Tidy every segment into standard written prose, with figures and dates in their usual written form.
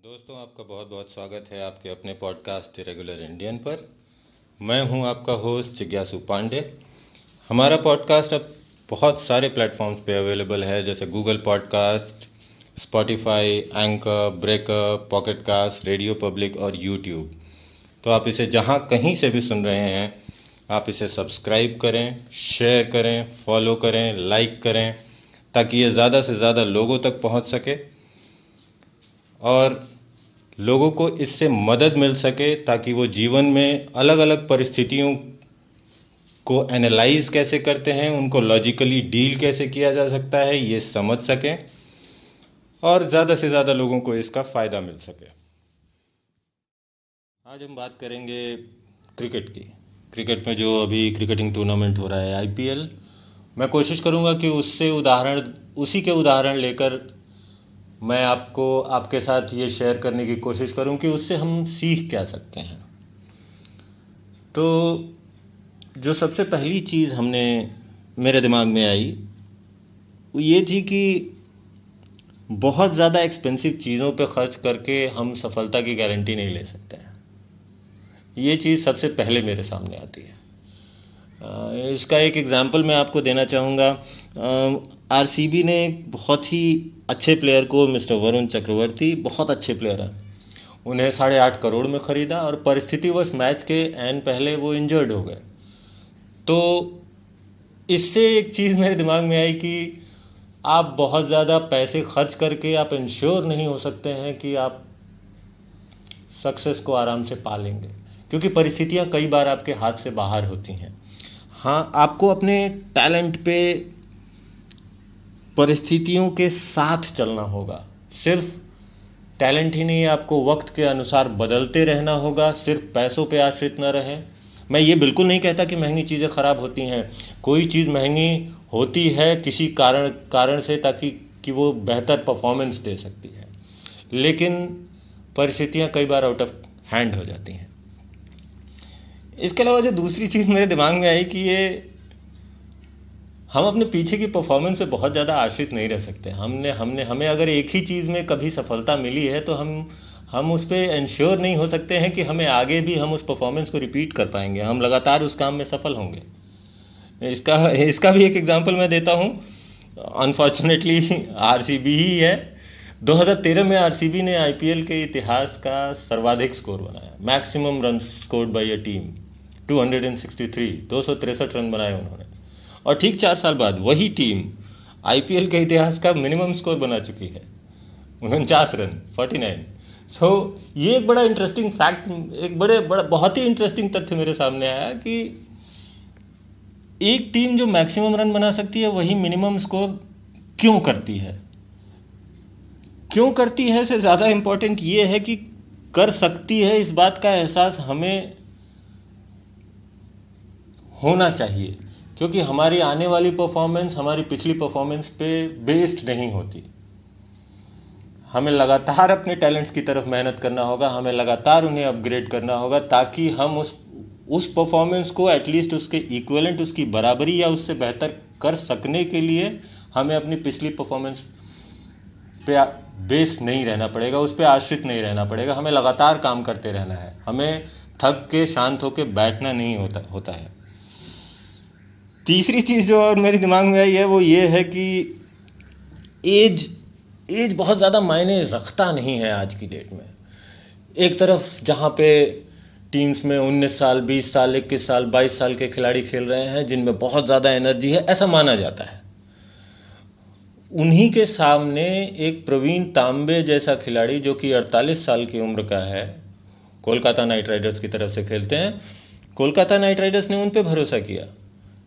दोस्तों, आपका बहुत बहुत स्वागत है आपके अपने पॉडकास्ट रेगुलर इंडियन पर। मैं हूं आपका होस्ट जिज्ञासु पांडे। हमारा पॉडकास्ट अब बहुत सारे प्लेटफॉर्म्स पे अवेलेबल है, जैसे Google podcast, Spotify, anchor, breaker, pocket cast, radio public और यूट्यूब। तो आप इसे जहां कहीं से भी सुन रहे हैं, आप इसे सब्सक्राइब करें, शेयर करें, फॉलो करें, लाइक करें, ताकि ये ज़्यादा से ज़्यादा लोगों तक पहुंच सके और लोगों को इससे मदद मिल सके, ताकि वो जीवन में अलग अलग परिस्थितियों को एनालाइज कैसे करते हैं, उनको लॉजिकली डील कैसे किया जा सकता है, ये समझ सकें और ज़्यादा से ज़्यादा लोगों को इसका फ़ायदा मिल सके। आज हम बात करेंगे क्रिकेट की। क्रिकेट में जो अभी क्रिकेटिंग टूर्नामेंट हो रहा है, आईपीएल, मैं कोशिश करूंगा कि उसी के उदाहरण लेकर मैं आपको आपके साथ ये शेयर करने की कोशिश करूं कि उससे हम सीख क्या सकते हैं। तो जो सबसे पहली चीज़ मेरे दिमाग में आई वो ये थी कि बहुत ज़्यादा एक्सपेंसिव चीज़ों पे खर्च करके हम सफलता की गारंटी नहीं ले सकते हैं। ये चीज़ सबसे पहले मेरे सामने आती है। इसका एक एग्जांपल मैं आपको देना चाहूँगा। आरसीबी ने एक बहुत ही अच्छे प्लेयर को, मिस्टर वरुण चक्रवर्ती, बहुत अच्छे प्लेयर हैं, उन्हें 8.5 करोड़ में ख़रीदा और परिस्थितिवश मैच के एंड पहले वो इंजर्ड हो गए। तो इससे एक चीज़ मेरे दिमाग में आई कि आप बहुत ज़्यादा पैसे खर्च करके आप इंश्योर नहीं हो सकते हैं कि आप सक्सेस को आराम से पा लेंगे, क्योंकि परिस्थितियाँ कई बार आपके हाथ से बाहर होती हैं। हाँ, आपको अपने टैलेंट पे परिस्थितियों के साथ चलना होगा। सिर्फ टैलेंट ही नहीं, आपको वक्त के अनुसार बदलते रहना होगा, सिर्फ पैसों पे आश्रित न रहें। मैं ये बिल्कुल नहीं कहता कि महंगी चीज़ें ख़राब होती हैं। कोई चीज़ महंगी होती है किसी कारण से, ताकि वो बेहतर परफॉर्मेंस दे सकती है, लेकिन परिस्थितियाँ कई बार आउट ऑफ हैंड हो जाती हैं। इसके अलावा जो दूसरी चीज़ मेरे दिमाग में आई कि ये हम अपने पीछे की परफॉर्मेंस पे बहुत ज़्यादा आश्रित नहीं रह सकते। हमें अगर एक ही चीज़ में कभी सफलता मिली है तो हम उस पर इंश्योर नहीं हो सकते हैं कि हमें आगे भी हम उस परफॉर्मेंस को रिपीट कर पाएंगे, हम लगातार उस काम में सफल होंगे। इसका भी एक एग्जांपल मैं देता हूँ। अनफॉर्चुनेटली आरसीबी ही है। 2013 में आरसीबी ने आईपीएल के इतिहास का सर्वाधिक स्कोर बनाया, maximum run scored by a team, 263 run बनाए उन्होंने। और ठीक 4 साल बाद वही टीम आईपीएल के इतिहास का मिनिमम स्कोर बना चुकी है, 49 रन, 49। सो ये एक बड़ा इंटरेस्टिंग फैक्ट, एक बहुत ही इंटरेस्टिंग तथ्य मेरे सामने आया कि एक टीम जो मैक्सिमम रन बना सकती है वही मिनिमम स्कोर क्यों करती है से ज़्यादा इम्पोर्टेंट ये है कि कर सकती है, इस बात का एहसास हमें होना चाहिए, क्योंकि हमारी आने वाली परफॉर्मेंस हमारी पिछली परफॉर्मेंस पे बेस्ड नहीं होती। हमें लगातार अपने टैलेंट्स की तरफ मेहनत करना होगा, हमें लगातार उन्हें अपग्रेड करना होगा, ताकि हम उस परफॉर्मेंस को एटलीस्ट उसके इक्विवेलेंट, उसकी बराबरी या उससे बेहतर कर सकने के लिए हमें अपनी पिछली परफॉर्मेंस पे बेस नहीं रहना पड़ेगा, उस पर आश्रित नहीं रहना पड़ेगा। हमें लगातार काम करते रहना है, हमें थक के शांत होकर बैठना नहीं होता है। तीसरी चीज़ जो और मेरे दिमाग में आई है वो ये है कि एज बहुत ज़्यादा मायने रखता नहीं है आज की डेट में। एक तरफ जहाँ पे टीम्स में 19 साल, 20 साल, 21 साल, 22 साल के खिलाड़ी खेल रहे हैं जिनमें बहुत ज़्यादा एनर्जी है, ऐसा माना जाता है। उन्हीं के सामने एक प्रवीण तांबे जैसा खिलाड़ी जो कि 48 साल की उम्र का है, कोलकाता नाइट राइडर्स की तरफ से खेलते हैं, कोलकाता नाइट राइडर्स ने उन पे भरोसा किया।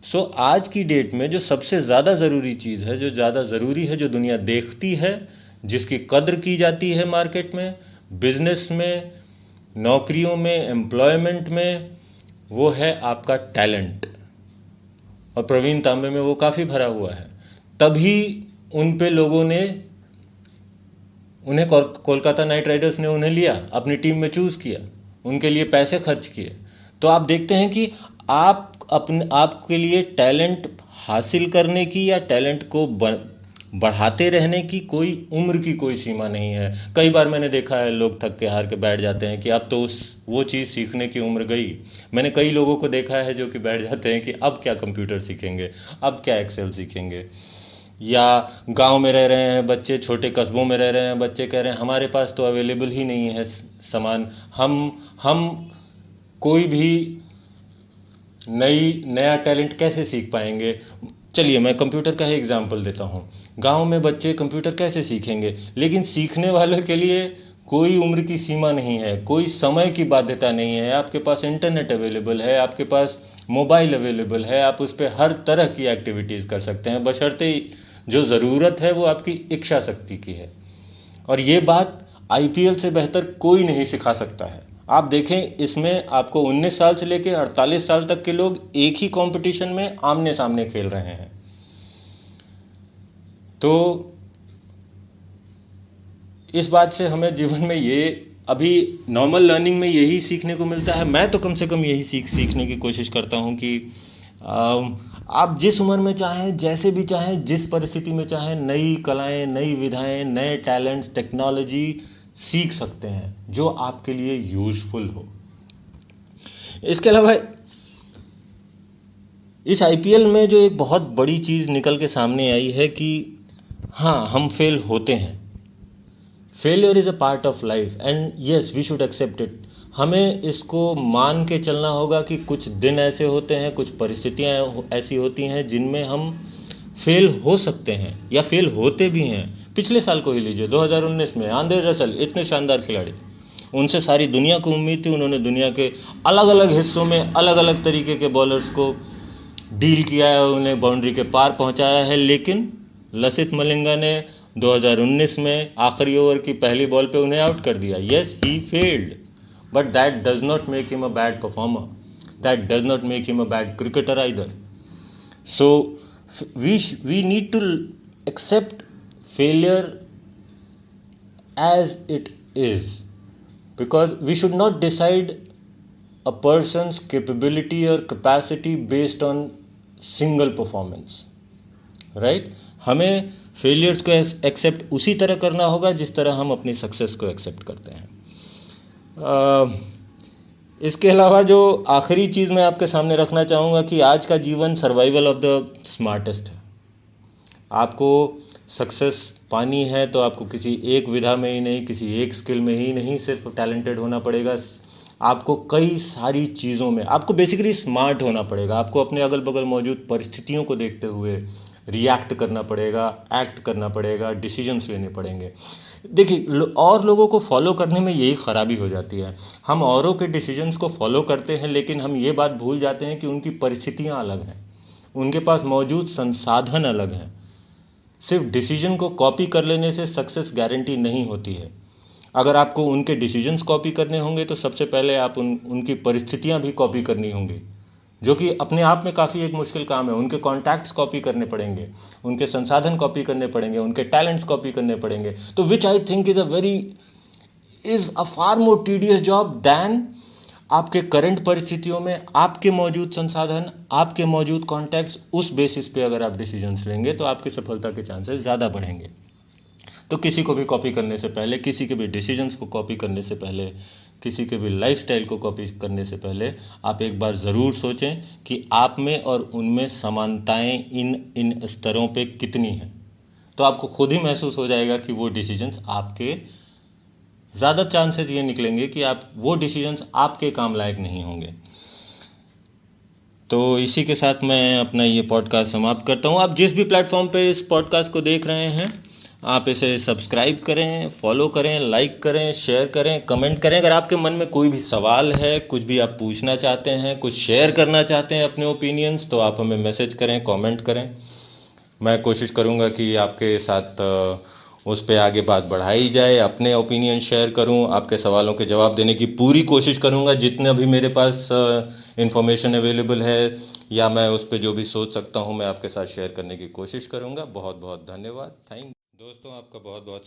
सो आज की डेट में जो सबसे ज़्यादा ज़रूरी चीज़ है, जो ज़्यादा ज़रूरी है, जो दुनिया देखती है, जिसकी कद्र की जाती है मार्केट में, बिजनेस में, नौकरियों में, एम्प्लॉयमेंट में, वो है आपका टैलेंट। और प्रवीण तांबे में वो काफ़ी भरा हुआ है। तभी उन पे लोगों ने उन्हें कोलकाता नाइट राइडर्स ने उन्हें लिया, अपनी टीम में चूज़ किया, उनके लिए पैसे खर्च किए। तो आप देखते हैं कि आपके लिए टैलेंट हासिल करने की या टैलेंट को बढ़ाते रहने की कोई उम्र की कोई सीमा नहीं है। कई बार मैंने देखा है लोग थक के हार के बैठ जाते हैं कि अब तो उस वो चीज़ सीखने की उम्र गई। मैंने कई लोगों को देखा है जो कि बैठ जाते हैं कि अब क्या कंप्यूटर सीखेंगे, अब क्या एक्सेल सीखेंगे। या गांव में रह रहे हैं बच्चे, छोटे कस्बों में रह रहे हैं बच्चे, कह रहे हैं हमारे पास तो अवेलेबल ही नहीं है सामान, हम कोई भी नया टैलेंट कैसे सीख पाएंगे। चलिए मैं कंप्यूटर का ही एग्जांपल देता हूँ। गांव में बच्चे कंप्यूटर कैसे सीखेंगे, लेकिन सीखने वालों के लिए कोई उम्र की सीमा नहीं है, कोई समय की बाध्यता नहीं है। आपके पास इंटरनेट अवेलेबल है, आपके पास मोबाइल अवेलेबल है, आप उस पर हर तरह की एक्टिविटीज़ कर सकते हैं, बशर्ते जो ज़रूरत है वो आपकी इच्छा शक्ति की है। और ये बात आईपीएल से बेहतर कोई नहीं सिखा सकता है। आप देखें, इसमें आपको 19 साल से लेकर 48 साल तक के लोग एक ही कंपटीशन में आमने सामने खेल रहे हैं। तो इस बात से हमें जीवन में ये अभी नॉर्मल लर्निंग में यही सीखने को मिलता है। मैं तो कम से कम यही सीखने की कोशिश करता हूँ कि आप जिस उम्र में चाहें, जैसे भी चाहें, जिस परिस्थिति में चाहें, नई कलाएं, नई विधाएं, नए टैलेंट्स, टेक्नोलॉजी सीख सकते हैं जो आपके लिए यूजफुल हो। इसके अलावा इस आईपीएल में जो एक बहुत बड़ी चीज़ निकल के सामने आई है कि हाँ, हम फेल होते हैं। Failure is a part of life and yes we should accept it. हमें इसको मान के चलना होगा कि कुछ दिन ऐसे होते हैं, कुछ परिस्थितियाँ ऐसी होती हैं जिनमें हम फेल हो सकते हैं या फेल होते भी हैं। पिछले साल को ही लीजिए, 2019 में आंद्रे रसल, इतने शानदार खिलाड़ी, उनसे सारी दुनिया को उम्मीद थी। उन्होंने दुनिया के अलग अलग हिस्सों में अलग अलग तरीके के बॉलर्स को डील किया है, उन्हें बाउंड्री के पार पहुंचाया है, लेकिन लसित मलिंगा ने 2019 में आखिरी ओवर की पहली बॉल पे उन्हें आउट कर दिया। Yes, he failed, but that does not make him a bad performer, that does not make him a bad cricketer either. So we need to accept failure as it is, because we should not decide a person's capability or capacity based on single performance, right? हमें failures को accept उसी तरह करना होगा जिस तरह हम अपनी सक्सेस को एक्सेप्ट करते हैं। इसके अलावा जो आखिरी चीज़ मैं आपके सामने रखना चाहूँगा कि आज का जीवन सर्वाइवल ऑफ द स्मार्टेस्ट है। आपको सक्सेस पानी है तो आपको किसी एक विधा में ही नहीं, किसी एक स्किल में ही नहीं सिर्फ टैलेंटेड होना पड़ेगा। आपको कई सारी चीज़ों में आपको बेसिकली स्मार्ट होना पड़ेगा। आपको अपने अगल बगल मौजूद परिस्थितियों को देखते हुए रिएक्ट करना पड़ेगा, एक्ट करना पड़ेगा, डिसीजंस लेने पड़ेंगे। देखिए, और लोगों को फॉलो करने में यही खराबी हो जाती है। हम औरों के डिसीजंस को फॉलो करते हैं, लेकिन हम ये बात भूल जाते हैं कि उनकी परिस्थितियाँ अलग हैं, उनके पास मौजूद संसाधन अलग हैं। सिर्फ डिसीजन को कॉपी कर लेने से सक्सेस गारंटी नहीं होती है। अगर आपको उनके डिसीजंस कॉपी करने होंगे तो सबसे पहले आप उनकी परिस्थितियाँ भी कॉपी करनी होंगी, जो कि अपने आप में काफ़ी एक मुश्किल काम है। उनके कॉन्टैक्ट्स कॉपी करने पड़ेंगे, उनके संसाधन कॉपी करने पड़ेंगे, उनके टैलेंट्स कॉपी करने पड़ेंगे। तो which I think is a far more tedious job than आपके करंट परिस्थितियों में आपके मौजूद संसाधन, आपके मौजूद कॉन्टैक्ट्स, उस बेसिस पे अगर आप डिसीजंस लेंगे तो आपकी सफलता के चांसेस ज़्यादा बढ़ेंगे। तो किसी को भी कॉपी करने से पहले, किसी के भी डिसीजंस को कॉपी करने से पहले, किसी के भी लाइफस्टाइल को कॉपी करने से पहले आप एक बार ज़रूर सोचें कि आप में और उनमें समानताएं इन स्तरों पे कितनी हैं। तो आपको खुद ही महसूस हो जाएगा कि वो डिसीजंस आपके, ज़्यादा चांसेस ये निकलेंगे कि वो डिसीजंस आपके काम लायक नहीं होंगे। तो इसी के साथ मैं अपना ये पॉडकास्ट समाप्त करता हूँ। आप जिस भी प्लेटफॉर्म पे इस पॉडकास्ट को देख रहे हैं, आप इसे सब्सक्राइब करें, फॉलो करें, लाइक करें, शेयर करें, कमेंट करें। अगर आपके मन में कोई भी सवाल है, कुछ भी आप पूछना चाहते हैं, कुछ शेयर करना चाहते हैं अपने ओपिनियंस, तो आप हमें मैसेज करें, कमेंट करें। मैं कोशिश करूंगा कि आपके साथ उस पर आगे बात बढ़ाई जाए, अपने ओपिनियन शेयर करूं, आपके सवालों के जवाब देने की पूरी कोशिश करूंगा जितना भी मेरे पास इंफॉर्मेशन अवेलेबल है, या मैं उस पर जो भी सोच सकता हूं मैं आपके साथ शेयर करने की कोशिश करूंगा। बहुत बहुत धन्यवाद। दोस्तों, आपका बहुत बहुत